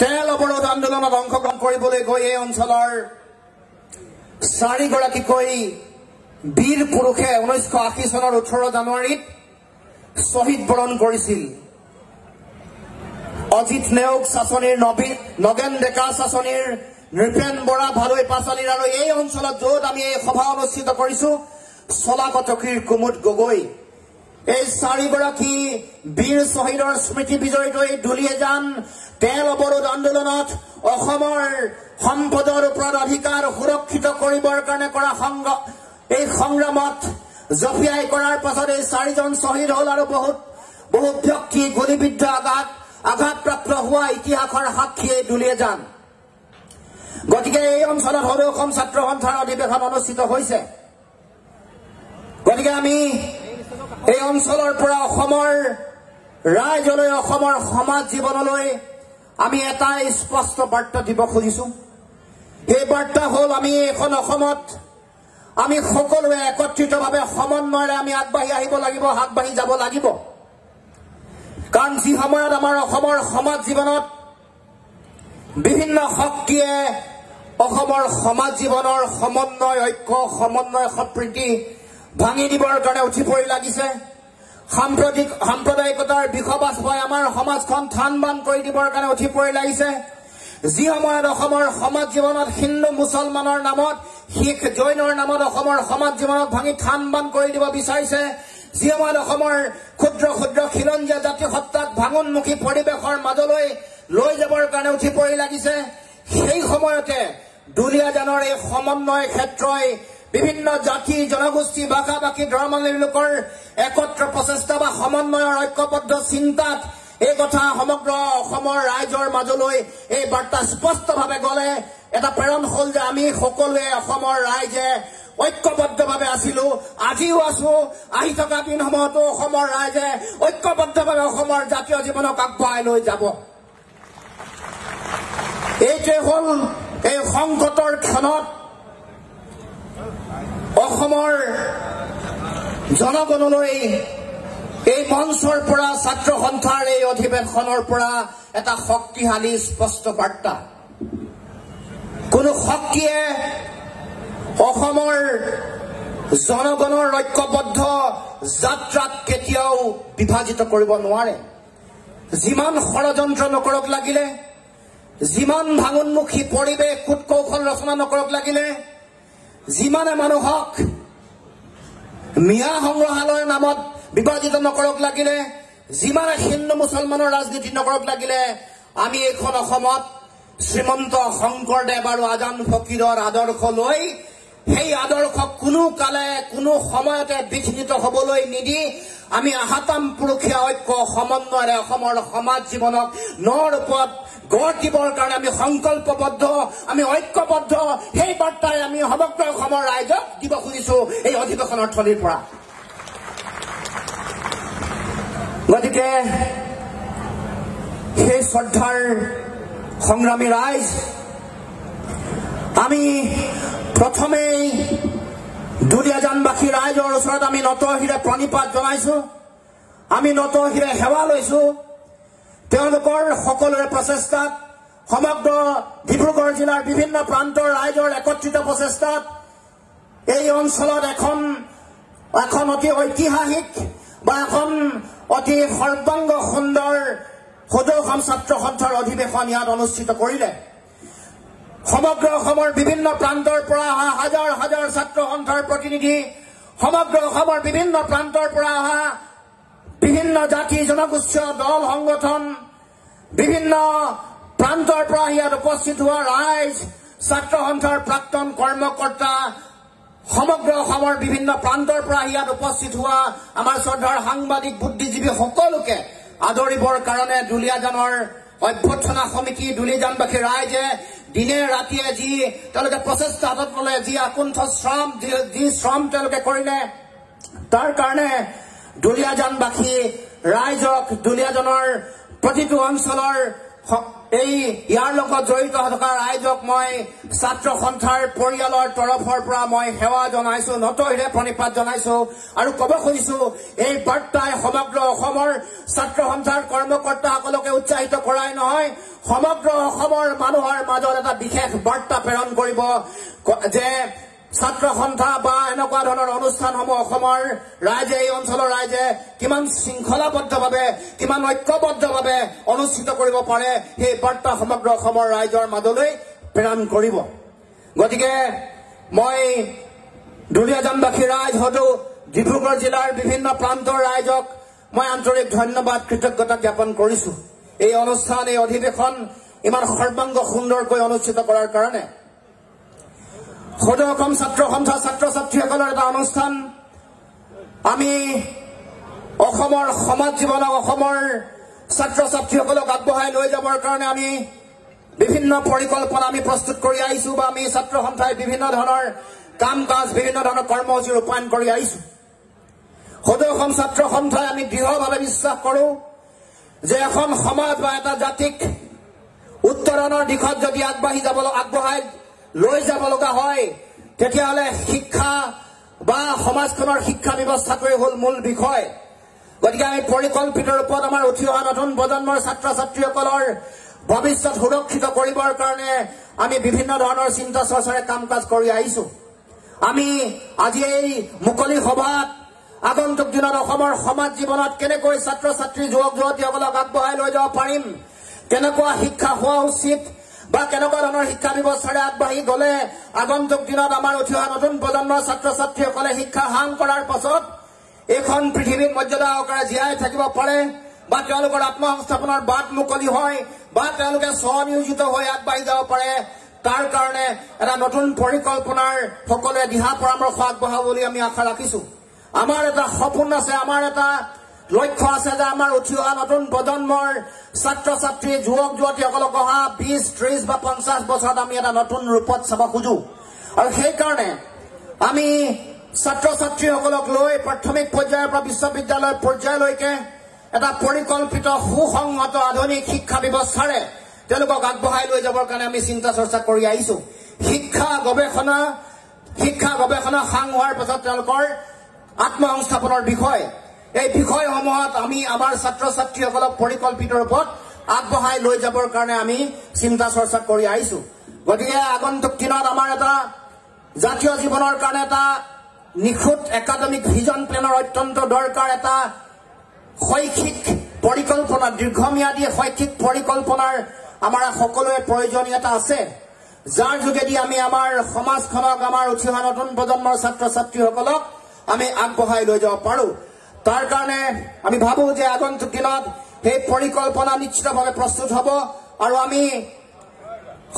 তেল অৱৰোধ আন্দোলনত অংশগ্ৰহণ কৰিবলৈ গৈ এই অঞ্চলৰ 4 গৰাকীকৈ বীৰ পুৰুষে 1980 চনৰ 18 জানুৱাৰীত শ্বহীদ বৰণ কৰিছিল। অজিত নেওগ শাসনীৰ নগেন ডেকা শাসনীৰ নৃপেন বৰা ভালুই পাঁচালীৰ আৰু এই অঞ্চলত য'ত আমি এই সভা অনুষ্ঠিত কৰিছো চলাকটকীৰ কুমুদ গগৈ এই 4 গৰাকী বীৰ শ্বহীদৰ স্মৃতি বিজড়িত এই দুলীয়াজান তেল অৱৰোধ আন্দোলনত অসমৰ সম্পদৰ ওপৰত অধিকাৰ সুৰক্ষিত কৰিবৰ কাৰণে কৰা এই সংগ্ৰামত জফিয়াই কৰাৰ পাছত এই 4জন শ্বহীদ হ'ল আৰু বহু ব্যক্তি গুলিবিদ্ধ আঘাতপ্ৰাপ্ত হোৱা ইতিহাসৰ সাক্ষী এই দুলীয়াজান। গতিকে এই অঞ্চলত সদৌ অসম ছাত্ৰ সন্থাৰ অধিৱেশন অনুষ্ঠিত হৈছে। গতিকে আমি এই অঞ্চলৰ পৰা অসমৰ ৰাইজলৈ অসমৰ সমাজ জীৱনলৈ আমি এটাই স্পষ্ট বাৰ্তা দিব খুজিছো। এই বাৰ্তা হ'ল আমি এখন অসমত আমি সকলোৱে একত্ৰিতভাৱে সমন্বয়েৰে আমি আগবাঢ়ি আহিব লাগিব, আগবাঢ়ি যাব লাগিব। কাৰণ যি সময়ত আমাৰ অসমৰ সমাজ জীৱনত বিভিন্ন শক্তিয়ে অসমৰ সমাজ জীৱনৰ সমন্বয় ঐক্য সমন্বয় সম্প্ৰীতি ভাঙি দিবৰ কাৰণে উঠি পৰি লাগিছে, সাম্প্ৰদায়িকতাৰ বিষবাষ্পই আমাৰ সমাজখন থান বান কৰি দিবৰ কাৰণে উঠি পৰি লাগিছে। যি সময়ত অসমৰ সমাজ জীৱনত হিন্দু মুছলমানৰ নামত শিখ জৈনৰ নামত অসমৰ সমাজ জীৱনত ভাঙি থান বান কৰি দিব বিচাৰিছে, যি সময়ত অসমৰ ক্ষুদ্ৰ ক্ষুদ্ৰ খিলঞ্জীয়া জাতি সত্তাক ভাঙোন্মুখী পৰিৱেশৰ মাজলৈ লৈ যাবৰ কাৰণে উঠি পৰি লাগিছে, সেই সময়তে দুলীয়াজানৰ এই সমন্বয় ক্ষেত্ৰই বিভিন্ন জাতি জনগোষ্ঠী ভাষা ভাষী ধৰ্মাৱলম্বী লোকৰ একত্ৰ প্ৰচেষ্টা বা সমন্বয়ৰ ঐক্যবদ্ধ চিন্তাত এই কথা সমগ্ৰ অসমৰ ৰাইজৰ মাজলৈ এই বাৰ্তা স্পষ্টভাৱে গ'লে এটা প্ৰেৰণ হ'ল যে আমি সকলোৱে অসমৰ ৰাইজে ঐক্যবদ্ধভাৱে আছিলো, আজিও আছো, আহি থকা দিনসমূহতো অসমৰ ৰাইজে ঐক্যবদ্ধভাৱে অসমৰ জাতীয় জীৱনক আগবঢ়াই লৈ যাব। এইটোৱে হ'ল এই সংকটৰ ক্ষণত অসমৰ জনগণলৈ এই মঞ্চৰ পৰা ছাত্ৰ সন্থাৰ এই অধিৱেশনৰ পৰা এটা শক্তিশালী স্পষ্ট বাৰ্তা। কোনো শক্তিয়ে অসমৰ জনগণৰ ঐক্যবদ্ধ যাত্ৰাক কেতিয়াও বিভাজিত কৰিব নোৱাৰে। যিমান ষড়যন্ত্ৰ নকৰক লাগিলে, যিমান ভাঙোন্মুখী পৰিৱেশ কূটকৌশল ৰচনা নকৰক লাগিলে, যিমানে মানুহক মিয়া সংগ্ৰহালয়ৰ নামত বিভাজিত নকৰক লাগিলে, যিমানে হিন্দু মুছলমানৰ ৰাজনীতি নকৰক লাগিলে, আমি এইখন অসমত শ্ৰীমন্ত শংকৰদেৱ আৰু আজান ফকীৰৰ আদৰ্শ লৈ সেই আদৰ্শক কোনো কালে কোনো সময়তে বিঘ্নিত হ'বলৈ নিদি আমি আহাতাম পুৰুষীয়া ঐক্য সমন্বয়েৰে অসমৰ সমাজ জীৱনক নৰ ওপৰত গঢ় দিবৰ কাৰণে আমি সংকল্পবদ্ধ, আমি ঐক্যবদ্ধ। সেই বাৰ্তাই আমি সমগ্ৰ অসমৰ ৰাইজক দিব খুজিছো এই অধিৱেশনৰ থলীৰ পৰা। গতিকে সেই শ্ৰদ্ধাৰ সংগ্ৰামী ৰাইজ, আমি প্ৰথমেই দুলীয়াজানবাসী ৰাইজৰ ওচৰত আমি নতশিৰে প্ৰণিপাত জনাইছো, আমি নতশিৰে সেৱা লৈছো। তেওঁলোকৰ সকলোৰে প্ৰচেষ্টাত, সমগ্ৰ ডিব্ৰুগড় জিলাৰ বিভিন্ন প্ৰান্তৰ ৰাইজৰ একত্ৰিত প্ৰচেষ্টাত এই অঞ্চলত এখন অতি ঐতিহাসিক বা এখন অতি সৰ্বাংগ সুন্দৰ সদৌ অসম ছাত্ৰ সন্থাৰ অধিৱেশন ইয়াত অনুষ্ঠিত কৰিলে। সমগ্ৰ অসমৰ বিভিন্ন প্ৰান্তৰ পৰা অহা হাজাৰ হাজাৰ ছাত্ৰ সন্থাৰ প্ৰতিনিধি, সমগ্ৰ অসমৰ বিভিন্ন প্ৰান্তৰ পৰা অহা বিভিন্ন জাতি জনগোষ্ঠীয় দল সংগঠন, বিভিন্ন প্ৰান্তৰ পৰা ইয়াত উপস্থিত হোৱা ৰাইজ, ছাত্ৰ সন্থাৰ প্ৰাক্তন কৰ্মকৰ্তা, সমগ্ৰ অসমৰ বিভিন্ন প্ৰান্তৰ পৰা ইয়াত উপস্থিত হোৱা আমাৰ শ্ৰদ্ধাৰ সাংবাদিক বুদ্ধিজীৱী সকলোকে আদৰিবৰ কাৰণে দুলীয়াজানৰ অভ্যৰ্থনা সমিতি, দুলীয়াজানবাসী ৰাইজে দিনে ৰাতিয়ে যি তেওঁলোকে প্ৰচেষ্টা হাতত ল'লে, যি আকুণ্ঠ শ্ৰম, যি শ্ৰম তেওঁলোকে কৰিলে, তাৰ কাৰণে দুলীয়াজানবাসী ৰাইজক, দুলীয়াজানৰ প্ৰতিটো অঞ্চলৰ এই ইয়াৰ লগত জড়িত থকা ৰাইজক মই ছাত্ৰ সন্থাৰ পৰিয়ালৰ তৰফৰ পৰা মই সেৱা জনাইছো, নতহিৰে প্ৰণিপাত জনাইছো আৰু ক'ব খুজিছো এই বাৰ্তাই সমগ্ৰ অসমৰ ছাত্ৰ সন্থাৰ কৰ্মকৰ্তাসকলকে উৎসাহিত কৰাই নহয়, সমগ্ৰ অসমৰ মানুহৰ মাজত এটা বিশেষ বাৰ্তা প্ৰেৰণ কৰিব যে ছাত্ৰ সন্থা বা এনেকুৱা ধৰণৰ অনুষ্ঠানসমূহ অসমৰ ৰাইজে, এই অঞ্চলৰ ৰাইজে কিমান শৃংখলাবদ্ধভাৱে, কিমান ঐক্যবদ্ধভাৱে অনুষ্ঠিত কৰিব পাৰে, সেই বাৰ্তা সমগ্ৰ অসমৰ ৰাইজৰ মাজলৈ প্ৰেৰণ কৰিব। গতিকে মই দুলীয়াজানবাসী ৰাইজ হয়তো ডিব্ৰুগড় জিলাৰ বিভিন্ন প্ৰান্তৰ ৰাইজক মই আন্তৰিক ধন্যবাদ, কৃতজ্ঞতা জ্ঞাপন কৰিছো এই অনুষ্ঠান, এই অধিৱেশন ইমান সৰ্বাংগ সুন্দৰকৈ অনুষ্ঠিত কৰাৰ কাৰণে। সদৌ অসম ছাত্ৰ সন্থা ছাত্ৰ ছাত্ৰীসকলৰ এটা অনুষ্ঠান। আমি অসমৰ সমাজ জীৱনক, অসমৰ ছাত্ৰ ছাত্ৰীসকলক আগবঢ়াই লৈ যাবৰ কাৰণে আমি বিভিন্ন পৰিকল্পনা আমি প্ৰস্তুত কৰি আহিছো বা আমি ছাত্ৰ সন্থাই বিভিন্ন ধৰণৰ কাম কাজ, বিভিন্ন ধৰণৰ কৰ্মসূচী ৰূপায়ণ কৰি আহিছো। সদৌ অসম ছাত্ৰ সন্থাই আমি দৃঢ়ভাৱে বিশ্বাস কৰো যে এখন সমাজ বা এটা জাতিক উত্তৰণৰ দিশত যদি আগবঢ়াই লৈ যাব লগা হয়, তেতিয়াহ'লে শিক্ষা বা সমাজখনৰ শিক্ষা ব্যৱস্থাটোৱে হ'ল মূল বিষয়। গতিকে আমি পৰিকল্পিত ৰূপত আমাৰ উঠি অহা নতুন প্ৰজন্মৰ ছাত্ৰ ছাত্ৰীসকলৰ ভৱিষ্যত সুৰক্ষিত কৰিবৰ কাৰণে আমি বিভিন্ন ধৰণৰ চিন্তা চৰ্চাৰে কাম কাজ কৰি আহিছো। আমি আজি এই মুকলি সভাত আগন্তুক দিনত অসমৰ সমাজ জীৱনত কেনেকৈ ছাত্ৰ ছাত্ৰী, যুৱক যুৱতীসকলক আগবঢ়াই লৈ যাব পাৰিম, কেনেকুৱা শিক্ষা হোৱা উচিত বা কেনেকুৱা ধৰণৰ শিক্ষা ব্যৱস্থাৰে আগবাঢ়ি গ'লে আগন্তুক দিনত আমাৰ উঠি অহা নতুন প্ৰজন্মৰ ছাত্ৰ ছাত্ৰীসকলে শিক্ষা সাং কৰাৰ পাছত এইখন পৃথিৱীত মৰ্যাদা সহকাৰে জীয়াই থাকিব পাৰে বা তেওঁলোকৰ আত্মসংস্থাপনৰ বাট মুকলি হয় বা তেওঁলোকে স্বনিয়োজিত হৈ আগবাঢ়ি যাব পাৰে, তাৰ কাৰণে এটা নতুন পৰিকল্পনাৰ সকলোৱে দিহা পৰামৰ্শ আগবঢ়াব বুলি আমি আশা ৰাখিছো। আমাৰ এটা সপোন আছে, আমাৰ এটা লক্ষ্য আছে যে আমাৰ উঠি অহা নতুন প্ৰজন্মৰ ছাত্ৰ ছাত্ৰী, যুৱক যুৱতীসকলক অহা 20, 30 বা 50 বছৰত আমি এটা নতুন ৰূপত চাব খোজো। আৰু সেইকাৰণে আমি ছাত্ৰ ছাত্ৰীসকলক লৈ প্ৰাথমিক পৰ্যায়ৰ পৰা বিশ্ববিদ্যালয় পৰ্যায়লৈকে এটা পৰিকল্পিত সুসংহত আধুনিক শিক্ষা ব্যৱস্থাৰে তেওঁলোকক আগবঢ়াই লৈ যাবৰ কাৰণে আমি চিন্তা চৰ্চা কৰি আহিছো। শিক্ষা গৱেষণা সাং হোৱাৰ পাছত তেওঁলোকৰ আত্মসংস্থাপনৰ বিষয়, এই বিষয়সমূহত আমি আমাৰ ছাত্ৰ ছাত্ৰীসকলক পৰিকল্পিত ৰূপত আগবঢ়াই লৈ যাবৰ কাৰণে আমি চিন্তা চৰ্চা কৰি আহিছো। গতিকে আগন্তুক দিনত আমাৰ এটা জাতীয় জীৱনৰ কাৰণে এটা নিখুঁত একাডেমিক ভিজন প্লেনৰ অত্যন্ত দৰকাৰ, এটা শৈক্ষিক পৰিকল্পনা, দীৰ্ঘম্যাদী শৈক্ষিক পৰিকল্পনাৰ আমাৰ সকলোৰে প্ৰয়োজনীয়তা আছে, যাৰ যোগেদি আমি আমাৰ সমাজখনক, আমাৰ উঠি অহা নতুন প্ৰজন্মৰ ছাত্ৰ ছাত্ৰীসকলক আমি আগবঢ়াই লৈ যাব পাৰো। তাৰ কাৰণে আমি ভাবো যে আগন্তুক দিনত সেই পৰিকল্পনা নিশ্চিতভাৱে প্ৰস্তুত হ'ব আৰু আমি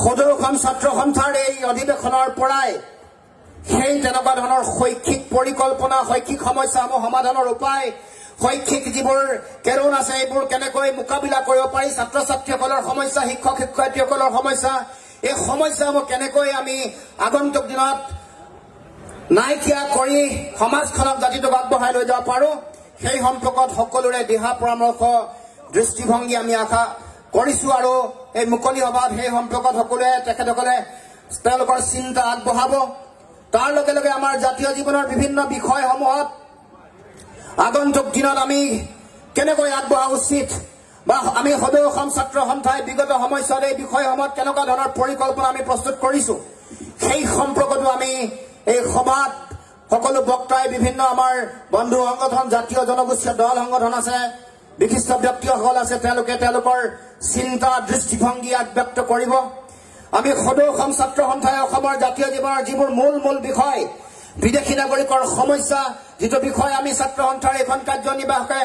সদৌ অসম ছাত্ৰ সন্থাৰ এই অধিৱেশনৰ পৰাই সেই তেনেকুৱা ধৰণৰ শৈক্ষিক পৰিকল্পনা, শৈক্ষিক সমস্যাসমূহ সমাধানৰ উপায়, শৈক্ষিক যিবোৰ কেৰুণ আছে এইবোৰ কেনেকৈ মোকাবিলা কৰিব পাৰি, ছাত্ৰ ছাত্ৰীসকলৰ সমস্যা, শিক্ষক শিক্ষয়িত্ৰীসকলৰ সমস্যা, এই সমস্যাসমূহ কেনেকৈ আমি আগন্তুক দিনত নাইকিয়া কৰি সমাজখনক, জাতিটোক আগবঢ়াই লৈ যাব পাৰো, সেই সম্পৰ্কত সকলোৰে দিহা পৰামৰ্শ, দৃষ্টিভংগী আমি আশা কৰিছো। আৰু এই মুকলি সভাত সেই সম্পৰ্কত সকলোৱে তেখেতসকলে তেওঁলোকৰ চিন্তা আগবঢ়াব। তাৰ লগে লগে আমাৰ জাতীয় জীৱনৰ বিভিন্ন বিষয়সমূহত আগন্তুক দিনত আমি কেনেকৈ আগবঢ়া উচিত বা আমি সদৌ অসম ছাত্ৰ সন্থাই বিগত সময়ছোৱাত এই বিষয়সমূহত কেনেকুৱা ধৰণৰ পৰিকল্পনা আমি প্ৰস্তুত কৰিছো, সেই সম্পৰ্কতো আমি এই সভাত সকলো বক্তাই, বিভিন্ন আমাৰ বন্ধু সংগঠন, জাতীয় জনগোষ্ঠীয় দল সংগঠন আছে, বিশিষ্ট ব্যক্তিসকল আছে, তেওঁলোকে তেওঁলোকৰ চিন্তা, দৃষ্টিভংগী ব্যক্ত কৰিব। আমি সদৌ অসম ছাত্ৰ সন্থাই অসমৰ জাতীয় জীৱনৰ যিবোৰ মূল বিষয়, বিদেশী নাগৰিকৰ সমস্যা, যিটো বিষয় আমি ছাত্ৰ সন্থাৰ এইখন কাৰ্যনিৰ্বাহকে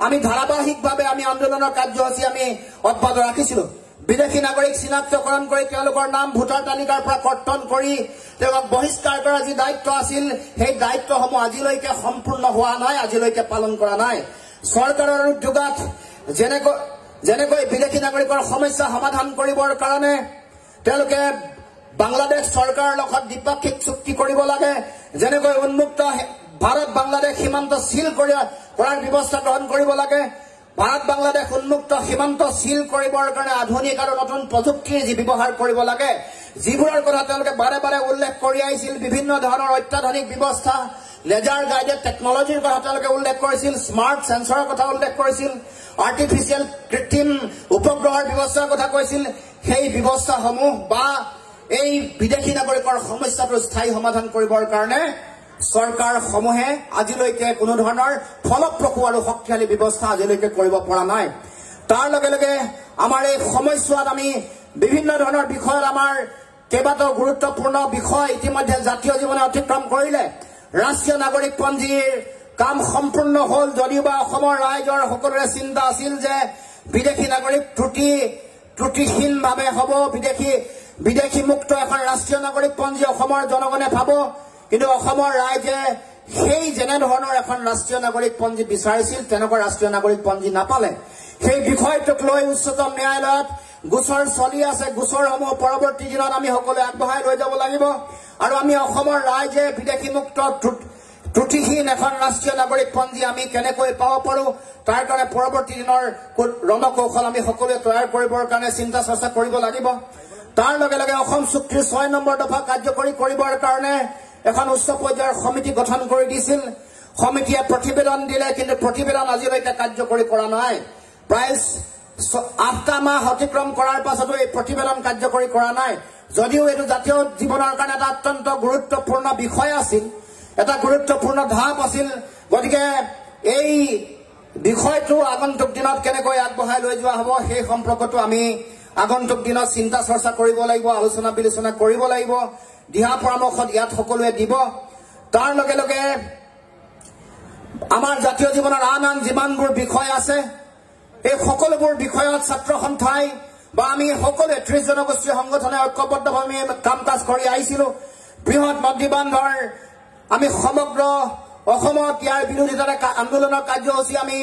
আমি ধাৰাবাহিকভাৱে আমি আন্দোলনৰ কাৰ্যসূচী আমি অব্যাহত ৰাখিছিলো। বিদেশী নাগৰিক চিনাক্তকৰণ কৰি তেওঁলোকৰ নাম ভোটাৰ তালিকাৰ পৰা কৰ্তন কৰি তেওঁলোকক বহিষ্কাৰ কৰাৰ যি দায়িত্ব আছিল, সেই দায়িত্বসমূহ আজিলৈকে সম্পূৰ্ণ হোৱা নাই, আজিলৈকে পালন কৰা নাই। চৰকাৰৰ উদ্যোগত যেনেকৈ বিদেশী নাগৰিকৰ সমস্যা সমাধান কৰিবৰ কাৰণে তেওঁলোকে বাংলাদেশ চৰকাৰৰ লগত দ্বিপাক্ষিক চুক্তি কৰিব লাগে, যেনেকৈ উন্মুক্ত ভাৰত বাংলাদেশ সীমান্ত চিল কৰাৰ ব্যৱস্থা গ্ৰহণ কৰিব লাগে, ভাৰত বাংলাদেশ উন্মুক্ত সীমান্ত সিল কৰিবৰ কাৰণে আধুনিক আৰু নতুন প্ৰযুক্তিৰ যি ব্যৱহাৰ কৰিব লাগে যিবোৰৰ কথা তেওঁলোকে বাৰে বাৰে উল্লেখ কৰি আহিছিল বিভিন্ন ধৰণৰ অত্যাধুনিক ব্যৱস্থা লেজাৰ গাইডেড টেকনলজিৰ কথা তেওঁলোকে উল্লেখ কৰিছিল স্মাৰ্ট সেন্সৰৰ কথা উল্লেখ কৰিছিল আৰ্টিফিচিয়েল কৃত্ৰিম উপগ্ৰহৰ ব্যৱস্থাৰ কথা কৈছিল সেই ব্যৱস্থাসমূহ বা এই বিদেশী নাগৰিকৰ সমস্যাটো স্থায়ী সমাধান কৰিবৰ কাৰণে চৰকাৰসমূহে আজিলৈকে কোনো ধৰণৰ ফলপ্ৰসূ আৰু শক্তিশালী ব্যৱস্থা আজিলৈকে কৰিব পৰা নাই তাৰ লগে লগে আমাৰ এই সময়ছোৱাত আমি বিভিন্ন ধৰণৰ বিষয়ত আমাৰ কেইবাটাও গুৰুত্বপূৰ্ণ বিষয় ইতিমধ্যে জাতীয় জীৱনে অতিক্ৰম কৰিলে ৰাষ্ট্ৰীয় নাগৰিক পঞ্জীৰ কাম সম্পূৰ্ণ হল যদিও বা অসমৰ ৰাইজৰ সকলোৰে চিন্তা আছিল যে বিদেশী নাগৰিক ত্ৰুটিহীনভাৱে হ'ব বিদেশী মুক্ত এখন ৰাষ্ট্ৰীয় নাগৰিক পঞ্জী অসমৰ জনগণে পাব কিন্তু অসমৰ ৰাইজে সেই যেনে ধৰণৰ এখন ৰাষ্ট্ৰীয় নাগৰিক পঞ্জী বিচাৰিছিল তেনেকুৱা ৰাষ্ট্ৰীয় নাগৰিক পঞ্জী নাপালে সেই বিষয়টোক লৈ উচ্চতম ন্যায়ালয়ত গোচৰ চলি আছে গোচৰসমূহ পৰৱৰ্তী দিনত আমি সকলোৱে আগবঢ়াই লৈ যাব লাগিব আৰু আমি অসমৰ ৰাইজে বিদেশী মুক্ত ত্ৰুটিহীন এখন ৰাষ্ট্ৰীয় নাগৰিক পঞ্জী আমি কেনেকৈ পাব পাৰো তাৰ কাৰণে পৰৱৰ্তী দিনৰ ৰণকৌশল আমি সকলোৱে তৈয়াৰ কৰিবৰ কাৰণে চিন্তা চৰ্চা কৰিব লাগিব তাৰ লগে লগে অসম চুক্তিৰ 6 নম্বৰ দফা কাৰ্যকৰী কৰিবৰ কাৰণে এখন উচ্চ পৰ্যায়ৰ সমিতি গঠন কৰি দিছিল সমিতিয়ে প্ৰতিবেদন দিলে কিন্তু প্ৰতিবেদন আজিলৈকে কাৰ্যকৰী কৰা নাই প্ৰায় 8টা মাহ অতিক্ৰম কৰাৰ পাছতো এই প্ৰতিবেদন কাৰ্যকৰী কৰা নাই যদিও এইটো জাতীয় জীৱনৰ কাৰণে এটা অত্যন্ত গুৰুত্বপূৰ্ণ বিষয় আছিল এটা গুৰুত্বপূৰ্ণ ধাপ আছিল গতিকে এই বিষয়টো আগন্তুক দিনত কেনেকৈ আগবঢ়াই লৈ যোৱা হ'ব সেই সম্পৰ্কটো আমি আগন্তুক দিনত চিন্তা চৰ্চা কৰিব লাগিব আলোচনা বিলোচনা কৰিব লাগিব দিহা পৰামৰ্শ ইয়াত সকলোৱে দিব তাৰ লগে লগে আমাৰ জাতীয় জীৱনৰ আন যিমানবোৰ বিষয় আছে এই সকলোবোৰ বিষয়ত ছাত্ৰ সন্থাই বা আমি সকলোৱে 30 জনগোষ্ঠী সংগঠনে ঐক্যবদ্ধভাৱে কাম কাজ কৰি আহিছিলো বৃহৎ নদী বান্ধৰ আমি সমগ্ৰ অসমত ইয়াৰ বিৰোধিতাৰে আন্দোলনৰ কাৰ্যসূচী আমি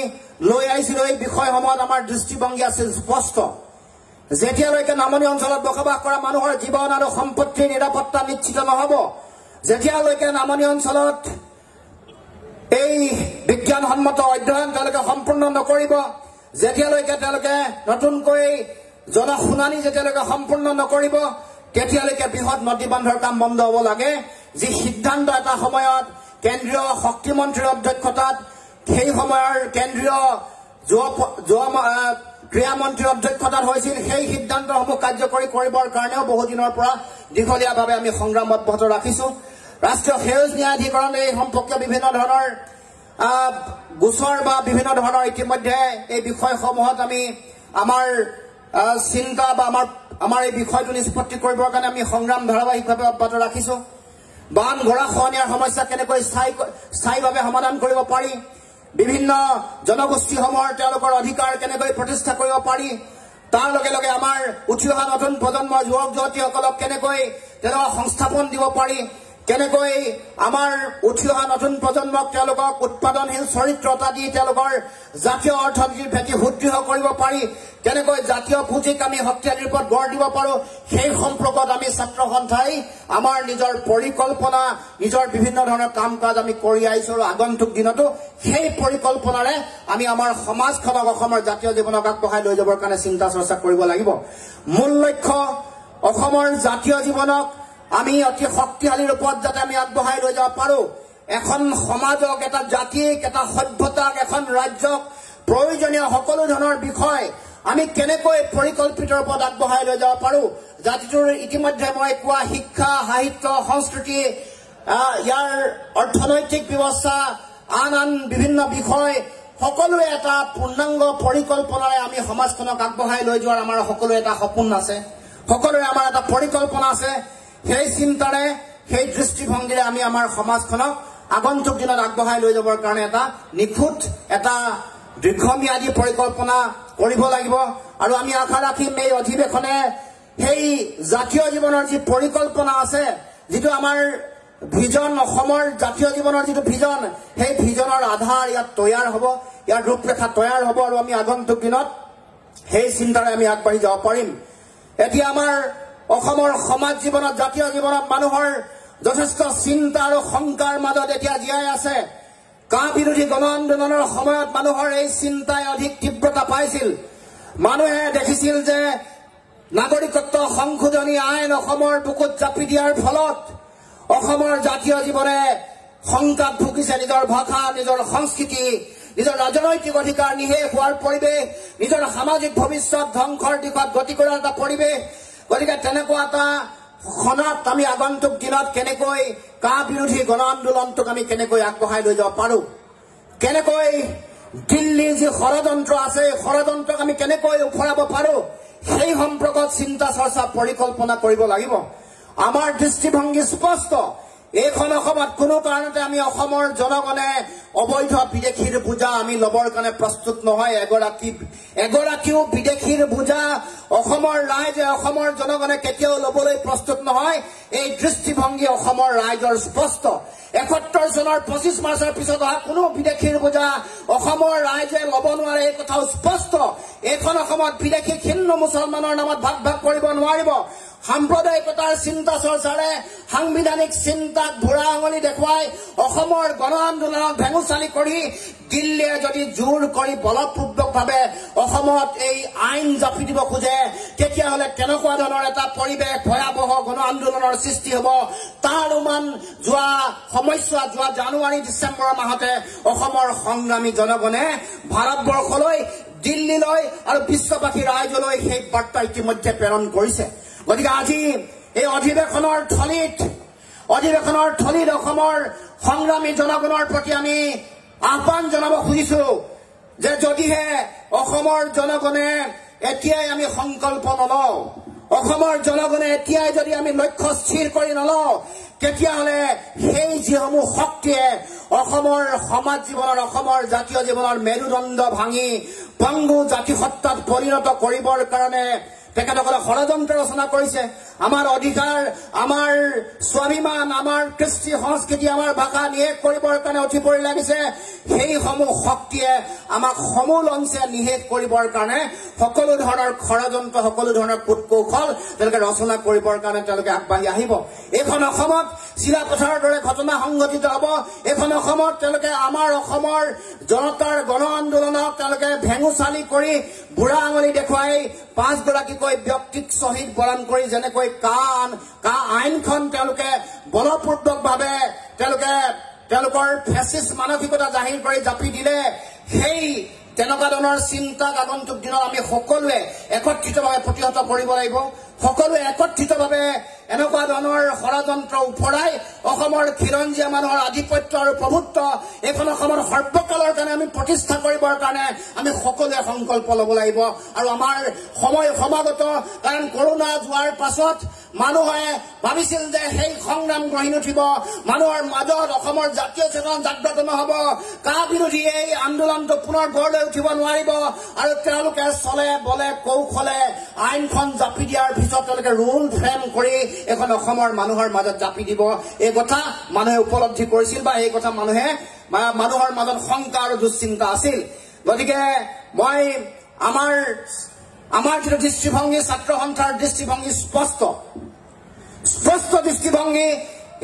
লৈ আহিছিলো এই বিষয়সমূহত আমাৰ দৃষ্টিভংগী আছিল স্পষ্ট যেতিয়ালৈকে নামনি অঞ্চলত বসবাস কৰা মানুহৰ জীৱন আৰু সম্পত্তিৰ নিৰাপত্তা নিশ্চিত নহব যেতিয়ালৈকে নামনি অঞ্চলত এই বিজ্ঞানসন্মত অধ্যয়ন তেওঁলোকে সম্পূৰ্ণ নকৰিব যেতিয়ালৈকে তেওঁলোকে নতুনকৈ জনশুনানি যেতিয়ালৈকে সম্পূৰ্ণ নকৰিব তেতিয়ালৈকে বৃহৎ নদী বান্ধৰ কাম বন্ধ হ'ব লাগে যি সিদ্ধান্ত এটা সময়ত কেন্দ্ৰীয় শক্তিমন্ত্ৰীৰ অধ্যক্ষতাত সেই সময়ৰ কেন্দ্ৰীয় ক্ৰীড়া মন্ত্ৰীৰ অধ্যক্ষতাত হৈছিল সেই সিদ্ধান্তসমূহ কাৰ্যকৰী কৰিবৰ কাৰণেও বহুদিনৰ পৰা দীঘলীয়াভাৱে আমি সংগ্ৰাম অব্যাহত ৰাখিছো ৰাষ্ট্ৰীয় সেউজ ন্যায়াধিকৰণ এই সম্পৰ্কীয় বিভিন্ন ধৰণৰ গোচৰ বা বিভিন্ন ধৰণৰ ইতিমধ্যে এই বিষয়সমূহত আমি আমাৰ চিন্তা বা আমাৰ এই বিষয়টো নিষ্পত্তি কৰিবৰ কাৰণে আমি সংগ্ৰাম ধাৰাবাহিকভাৱে অব্যাহত ৰাখিছো বান গৰাখহনীয়াৰ সমস্যা কেনেকৈ স্থায়ীভাৱে সমাধান কৰিব পাৰি বিভিন্ন জনগোষ্ঠীসমূহৰ তেওঁলোকৰ অধিকাৰ কেনেকৈ প্ৰতিষ্ঠা কৰিব পাৰি তাৰ লগে লগে আমাৰ উঠি অহা নতুন প্ৰজন্মৰ যুৱক যুৱতীসকলক কেনেকৈ তেওঁলোকক সংস্থাপন দিব পাৰি কেনেকৈ আমাৰ উঠি অহা নতুন প্ৰজন্মক তেওঁলোকক উৎপাদনশীল চৰিত্ৰতা দি তেওঁলোকৰ জাতীয় অৰ্থনীতিৰ ভেটি সুদৃঢ় কৰিব পাৰি কেনেকৈ জাতীয় পুঁজিক আমি শক্তিশালী ৰূপত গঢ় দিব পাৰো সেই সম্পৰ্কত আমি ছাত্ৰ সন্থাই আমাৰ নিজৰ পৰিকল্পনা নিজৰ বিভিন্ন ধৰণৰ কাম কাজ আমি কৰি আহিছো আৰু আগন্তুক দিনতো সেই পৰিকল্পনাৰে আমি আমাৰ সমাজখনক অসমৰ জাতীয় জীৱনক আগবঢ়াই লৈ যাবৰ কাৰণে চিন্তা চৰ্চা কৰিব লাগিব মূল লক্ষ্য অসমৰ জাতীয় জীৱনক আমি অতি শক্তিশালী ৰূপত যাতে আমি আগবঢ়াই লৈ যাব পাৰো এখন সমাজক এটা জাতিক এটা সভ্যতাক এখন ৰাজ্যক প্ৰয়োজনীয় সকলো ধৰণৰ বিষয় আমি কেনেকৈ পৰিকল্পিত ৰূপত আগবঢ়াই লৈ যাব পাৰো জাতিটোৰ ইতিমধ্যে মই কোৱা শিক্ষা সাহিত্য সংস্কৃতি ইয়াৰ অৰ্থনৈতিক ব্যৱস্থা আন বিভিন্ন বিষয় সকলোৱে এটা পূৰ্ণাংগ পৰিকল্পনাৰে আমি সমাজখনক আগবঢ়াই লৈ যোৱাৰ আমাৰ সকলোৰে এটা সপোন আছে সকলোৰে আমাৰ এটা পৰিকল্পনা আছে সেই চিন্তাৰে সেই দৃষ্টিভংগীৰে আমি আমাৰ সমাজখনক আগন্তুক দিনত আগবঢ়াই লৈ যাবৰ কাৰণে এটা নিখুঁত এটা দীৰ্ঘম্যাদী পৰিকল্পনা কৰিব লাগিব আৰু আমি আশা ৰাখিম এই অধিৱেশনে সেই জাতীয় জীৱনৰ যি পৰিকল্পনা আছে যিটো আমাৰ ভিজন অসমৰ জাতীয় জীৱনৰ যিটো ভিজন সেই ভিজনৰ আধাৰ ইয়াত তৈয়াৰ হ'ব ইয়াৰ ৰূপৰেখা তৈয়াৰ হ'ব আৰু আমি আগন্তুক দিনত সেই চিন্তাৰে আমি আগবাঢ়ি যাব পাৰিম এতিয়া আমাৰ অসমৰ সমাজ জীৱনত জাতীয় জীৱনত মানুহৰ যথেষ্ট চিন্তা আৰু শংকাৰ মাজত এতিয়া জীয়াই আছে কা বিৰোধী গণ আন্দোলনৰ সময়ত মানুহৰ এই চিন্তাই অধিক তীব্ৰতা পাইছিল মানুহে দেখিছিল যে নাগৰিকত্ব সংশোধনী আইন অসমৰ বুকুত জাপি দিয়াৰ ফলত অসমৰ জাতীয় জীৱনে সংঘাত ভুগিছে নিজৰ ভাষা নিজৰ সংস্কৃতি নিজৰ ৰাজনৈতিক অধিকাৰ নিশেষ হোৱাৰ পৰিৱেশ নিজৰ সামাজিক ভৱিষ্যত ধ্বংসৰ দিশত গতি কৰাৰ এটা পৰিৱেশ গতিকে তেনেকুৱা এটা খনাত আমি আগন্তুক দিনত কেনেকৈ কা বিৰোধী গণ আন্দোলনটোক আমি কেনেকৈ আগবঢ়াই লৈ যাব পাৰো কেনেকৈ দিল্লীৰ যি ষড়যন্ত্ৰ আছে ষড়যন্ত্ৰক আমি কেনেকৈ উফৰাব পাৰো সেই সম্পৰ্কত চিন্তা চৰ্চা পৰিকল্পনা কৰিব লাগিব আমাৰ দৃষ্টিভংগী স্পষ্ট এইখন অসমত কোনো কাৰণতে আমি অসমৰ জনগণে অবৈধ বিদেশীৰ বোজা আমি লবৰ কাৰণে প্ৰস্তুত নহয় এগৰাকীও বিদেশীৰ বোজা অসমৰ ৰাইজে অসমৰ জনগণে কেতিয়াও লবলৈ প্ৰস্তুত নহয় এই দৃষ্টিভংগী অসমৰ ৰাইজৰ স্পষ্ট ৭১ চনৰ ২৫ মাৰ্চৰ পিছত অহা কোনো বিদেশীৰ বোজা অসমৰ ৰাইজে লব নোৱাৰে এই কথাও স্পষ্ট এইখন অসমত বিদেশী হিন্দু মুছলমানৰ নামত ভাগ ভাগ কৰিব নোৱাৰিব সাম্প্ৰদায়িকতাৰ চিন্তা চৰ্চাৰে সাংবিধানিক চিন্তাত ভুৰা আঙুলি দেখুৱাই অসমৰ গণ আন্দোলনক ভেঙুচালি কৰি দিল্লীয়ে যদি জোৰ কৰি বলপূৰ্বকভাৱে অসমত এই আইন জাপি দিব খোজে তেতিয়াহ'লে কেনেকুৱা ধৰণৰ এটা পৰিৱেশ ভয়াৱহ গণ আন্দোলনৰ সৃষ্টি হ'ব তাৰ অনুমান যোৱা সময়ছোৱা যোৱা জানুৱাৰী ডিচেম্বৰ মাহতে অসমৰ সংগ্ৰামী জনগণে ভাৰতবৰ্ষলৈ দিল্লীলৈ আৰু বিশ্ববাসী ৰাইজলৈ সেই বাৰ্তা ইতিমধ্যে প্ৰেৰণ কৰিছে গতিকে আজি এই অধিৱেশনৰ থলীত অসমৰ সংগ্ৰামী জনগণৰ প্ৰতি আমি আহ্বান জনাব খুজিছো যে যদিহে অসমৰ জনগণে এতিয়াই আমি সংকল্প নলওঁ অসমৰ জনগণে এতিয়াই যদি আমি লক্ষ্য স্থিৰ কৰি নলওঁ তেতিয়াহ'লে সেই যিসমূহ শক্তিয়ে অসমৰ সমাজ জীৱনৰ অসমৰ জাতীয় জীৱনৰ মেৰুদণ্ড ভাঙি পংগু জাতিসত্তাত পৰিণত কৰিবৰ কাৰণে তেখেতসকলে ষড়যন্ত্ৰ ৰচনা কৰিছে আমাৰ অধিকাৰ আমাৰ স্বাভিমান আমাৰ কৃষ্টি সংস্কৃতি আমাৰ ভাষা নিশেষ কৰিবৰ কাৰণে উঠি পৰি লাগিছে সেইসমূহ শক্তিয়ে আমাক সমূল অংশে নিশেষ কৰিবৰ কাৰণে সকলো ধৰণৰ ষড়যন্ত্ৰ সকলো ধৰণৰ কূটকৌশল তেওঁলোকে ৰচনা কৰিবৰ কাৰণে তেওঁলোকে আগবাঢ়ি আহিব এইখন অসমত চিলাপথাৰৰ দৰে ঘটনা সংঘটিত হ'ব এইখন অসমত তেওঁলোকে আমাৰ অসমৰ জনতাৰ গণ আন্দোলনক তেওঁলোকে ভেঙুচালি কৰি বুঢ়া আঙুলি দেখুৱাই ৫ গৰাকীকৈ ব্যক্তিক শ্বহীদ বৰণ কৰি যেনেকৈ কা আইনখন তেওঁলোকে বলপূৰ্বকভাৱে তেওঁলোকৰ ফেচিষ্ট মানসিকতা জাহিৰ কৰি জাপি দিলে সেই তেনেকুৱা ধৰণৰ চিন্তাক আগন্তুক দিনত আমি সকলোৱে একত্ৰিতভাৱে প্ৰতিহত কৰিব লাগিব সকলোৱে একত্ৰিতভাৱে এনেকুৱা ধৰণৰ ষড়যন্ত্ৰ উফৰাই অসমৰ খিলঞ্জীয়া মানুহৰ আধিপত্য আৰু প্ৰভুত্ব এইখন অসমৰ সৰ্বকালৰ কাৰণে আমি প্ৰতিষ্ঠা কৰিবৰ কাৰণে আমি সকলোৱে সংকল্প ল'ব লাগিব আৰু আমাৰ সময় সমাগত কাৰণ কৰোনা যোৱাৰ পাছত মানুহে ভাবিছিল যে সেই সংগ্ৰাম গঢ়ি নুঠিব মানুহৰ মাজত অসমৰ জাতীয় চেতনা জাগ্ৰত নহ'ব কা বিৰোধী এই আন্দোলনটো পুনৰ গঢ় লৈ উঠিব নোৱাৰিব আৰু তেওঁলোকে চলে বলে কৌশলে আইনখন জাপি দিয়াৰ পিছত তেওঁলোকে ৰুল ফ্ৰেম কৰি এখন অসমৰ মানুহৰ মাজত জাপি দিব এই কথা মানুহে উপলব্ধি কৰিছিল বা এই কথা মানুহৰ মাজত শংকা আৰু দুশ্চিন্তা আছিল গতিকে মই আমাৰ যিটো দৃষ্টিভংগী ছাত্ৰ সন্থাৰ দৃষ্টিভংগী স্পষ্ট দৃষ্টিভংগী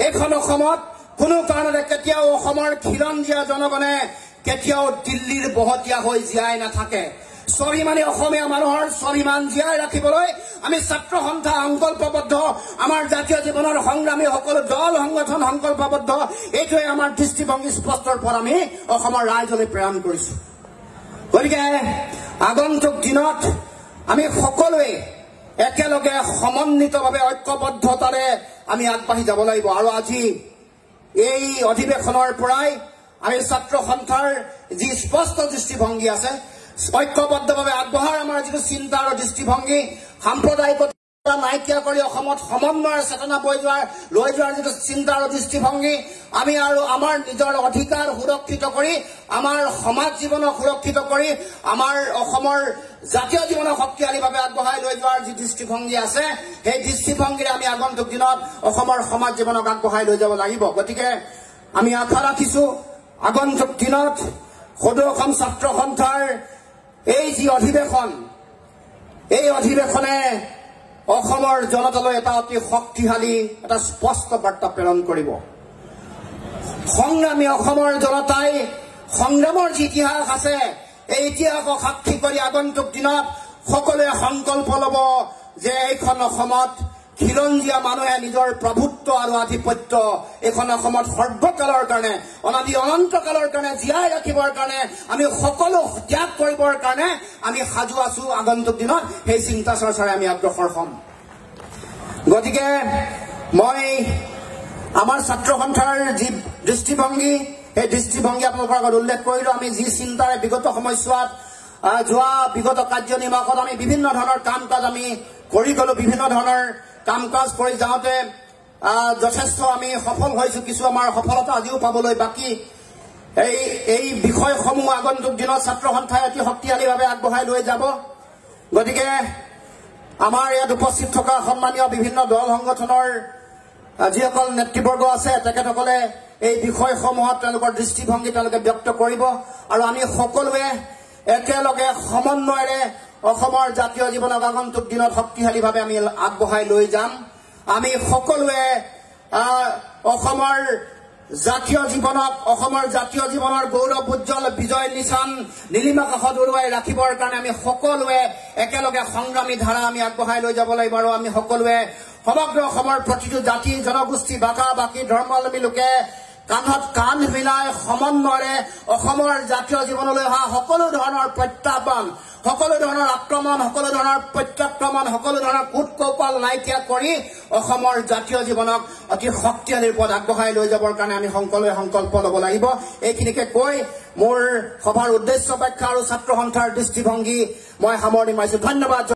এইখন অসমত কোনো কাৰণতে কেতিয়াও অসমৰ খিলঞ্জীয়া জনগণে কেতিয়াও দিল্লীৰ বহতীয়া হৈ জীয়াই নাথাকে স্বাভিমানী অসমীয়া মানুহৰ স্বাভিমান জীয়াই ৰাখিবলৈ আমি ছাত্ৰ সন্থা সংকল্পবদ্ধ আমাৰ জাতীয় জীৱনৰ সংগ্ৰামী সকলো দল সংগঠন সংকল্পবদ্ধ এইটোৱে আমাৰ দৃষ্টিভংগী স্পষ্টৰ পৰা আমি অসমৰ ৰাইজলৈ প্ৰেৰণ কৰিছো গতিকে আগন্তুক দিনত আমি সকলোৱে একেলগে সমন্বিতভাৱে ঐক্যবদ্ধতাৰে আমি আগবাঢ়ি যাব লাগিব আৰু আজি এই অধিৱেশনৰ পৰাই আমি ছাত্ৰ সন্থাৰ যি স্পষ্ট দৃষ্টিভংগী আছে ঐক্যবদ্ধভাৱে আগবঢ়াৰ আমাৰ যিটো চিন্তা আৰু দৃষ্টিভংগী সাম্প্ৰদায়িকতা নাইকিয়া কৰি অসমত সমন্বয়ৰ চেতনা লৈ যোৱাৰ যিটো চিন্তা আৰু দৃষ্টিভংগী আমি আৰু আমাৰ নিজৰ অধিকাৰ সুৰক্ষিত কৰি আমাৰ সমাজ জীৱনক সুৰক্ষিত কৰি আমাৰ অসমৰ জাতীয় জীৱনক শক্তিশালীভাৱে আগবঢ়াই লৈ যোৱাৰ যি দৃষ্টিভংগী আছে সেই দৃষ্টিভংগীৰে আমি আগন্তুক দিনত অসমৰ সমাজ জীৱনক আগবঢ়াই লৈ যাব লাগিব গতিকে আমি আশা ৰাখিছো আগন্তুক দিনত সদৌ অসম ছাত্ৰ সন্থাৰ এই যি অধিৱেশন এই অধিৱেশনে অসমৰ জনতালৈ এটা অতি শক্তিশালী এটা স্পষ্ট বাৰ্তা প্ৰেৰণ কৰিব সংগ্ৰামী অসমৰ জনতাই সংগ্ৰামৰ যি ইতিহাস আছে এই ইতিহাসক সাক্ষী কৰি আগন্তুক দিনত সকলোৱে সংকল্প ল'ব যে এইখন অসমত খিলঞ্জীয়া মানুহে নিজৰ প্ৰভুত্ব আৰু আধিপত্য এইখন অসমত সৰ্বকালৰ কাৰণে অনাদি অনন্তকালৰ কাৰণে জীয়াই ৰাখিবৰ কাৰণে আমি সকলো ত্যাগ কৰিবৰ কাৰণে আমি সাজু আছো আগন্তুক দিনত সেই চিন্তা চৰ্চাৰে আমি অগ্ৰসৰ হ'ম গতিকে মই আমাৰ ছাত্ৰ সন্থাৰ যি দৃষ্টিভংগী এই দৃষ্টিভংগী আপোনালোকৰ আগত উল্লেখ কৰিলো আমি যি চিন্তাৰে বিগত সময়ছোৱাত যোৱা বিগত কাৰ্যনিৰ্বাহত আমি বিভিন্ন ধৰণৰ কাম কাজ আমি কৰি গলো বিভিন্ন ধৰণৰ কাম কাজ কৰি যাওঁতে যথেষ্ট আমি সফল হৈছো কিছু আমাৰ সফলতা আজিও পাবলৈ বাকী এই বিষয়সমূহ আগন্তুক দিনত ছাত্ৰ সন্থাই অতি শক্তিশালীভাৱে আগবঢ়াই লৈ যাব গতিকে আমাৰ ইয়াত উপস্থিত থকা সন্মানীয় বিভিন্ন দল সংগঠনৰ যিসকল নেতৃবৰ্গ আছে তেখেতসকলে এই বিষয়সমূহত তেওঁলোকৰ দৃষ্টিভংগী তেওঁলোকে ব্যক্ত কৰিব আৰু আমি সকলোৱে একেলগে সমন্বয়েৰে অসমৰ জাতীয় জীৱনক আগন্তুক দিনত শক্তিশালীভাৱে আমি আগবঢ়াই লৈ যাম আমি সকলোৱে অসমৰ জাতীয় জীৱনৰ গৌৰৱ উজ্জ্বল বিজয় নিশান নীলিমা কাষত উৰুৱাই ৰাখিবৰ কাৰণে আমি সকলোৱে একেলগে সংগ্ৰামী ধাৰা আমি আগবঢ়াই লৈ যাব লাগিব আৰু আমি সকলোৱে সমগ্ৰ অসমৰ প্ৰতিটো জাতি জনগোষ্ঠী ভাষা বাকী ধৰ্মাৱলম্বী লোকে কান্ধত কান্ধ মিলাই সমন্বয়েৰে অসমৰ জাতীয় জীৱনলৈ অহা সকলো ধৰণৰ প্ৰত্যাহ্বান সকলো ধৰণৰ আক্ৰমণ সকলো ধৰণৰ প্ৰত্যাক্ৰমণ সকলো ধৰণৰ কূট কৌশল নাইকিয়া কৰি অসমৰ জাতীয় জীৱনক অতি শক্তিশালী পথ আগবঢ়াই লৈ যাবৰ কাৰণে আমি সকলোৱে সংকল্প ল'ব লাগিব এইখিনিকে কৈ মোৰ সভাৰ উদ্দেশ্য ব্যাখ্যা আৰু ছাত্ৰ সন্থাৰ দৃষ্টিভংগী মই সামৰণি মাৰিছো ধন্যবাদ